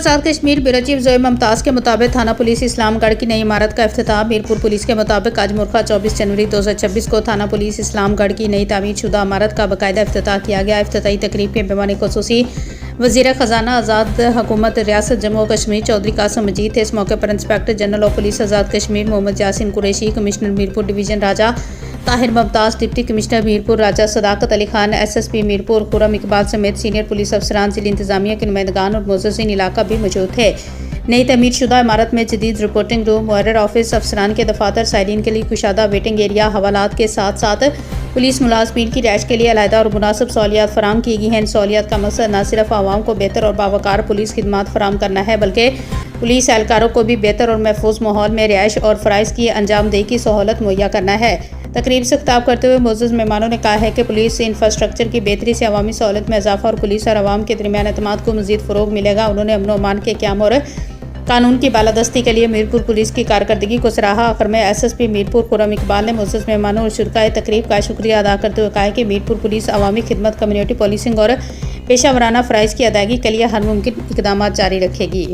Azad Kashmir bureau chief जोए मुमताज़ के मुताबिक थाना पुलिस इस्लाम गढ़ की नई इमारत का इफ्तिताह। मीरपुर पुलिस के मुताबिक आज मुर्खा 24 जनवरी 2026 को थाना पुलिस इस्लाम गढ़ की नई तामीर शुदा इमारत का बाकायदा इफ्तिताह किया गया। इफ्तिताही तकरीब के मेहमान खुसूसी वज़ीर ख़जाना आज़ाद हुकूमत रियासत जम्मू कश्मीर चौधरी कासिम मजीद थे। इस मौके पर inspector general of police Azad Kashmir Mohammad Yasin Qureshi, commissioner Mirpur division Raja Tahir Mumtaz, deputy commissioner Mirpur Raja Sadaqat Ali Khan, SSP Mirpur Khurram Iqbal समेत सीनियर पुलिस अफसरान, जिला इंतजामिया के नुमाइंदगान और मुअज़्ज़िज़ीन इलाका भी मौजूद थे। नई तमीर शुदा इमारत में जदीद रिपोर्टिंग रूम, मुहर्रर ऑफिस, अफसरान के दफातर, साइलिन के लिए कुशादा वेटिंग एरिया, हवालात के साथ साथ पुलिस मुलाजमीन की रहायश के लिए अलहदा और मुनासिब सहूलियात फराम की गई हैं। इन सहूलियात का मकसद न सिर्फ आवाम को बेहतर और बावकार पुलिस खिदमात फराम करना है, बल्कि पुलिस एहलकारों को भी बेहतर और महफूज माहौल में रिहायश और फ़राइज़ की अंजामदेही की सहूलत मुहैया करना है। तकरीब से खिताब करते हुए मुअज़्ज़ज़ मेहमानों ने कहा है कि पुलिस इंफ्रास्ट्रक्चर की बेहतरी से अवामी सहूलत में इजाफा और पुलिस और अवाम के दरमियान एतमाद को मज़ीद फ़रोग़ मिलेगा। उन्होंने अमन व अमान के क़याम और कानून की बालादस्ती के लिए मीरपुर पुलिस की कारकर्दगी को सराहा। आखिर में SSP मीरपुर खुरम इकबाल ने मुअज़्ज़ज़ मेहमानों और शुरकाए तकरीब का शुक्रिया अदा करते हुए कहा कि मीरपुर पुलिस अवामी खिदमत, कम्युनिटी पुलिसिंग और पेशा वराना फ़राइज़ की अदायगी के लिए हर मुमकिन इक़दामात जारी रखेगी।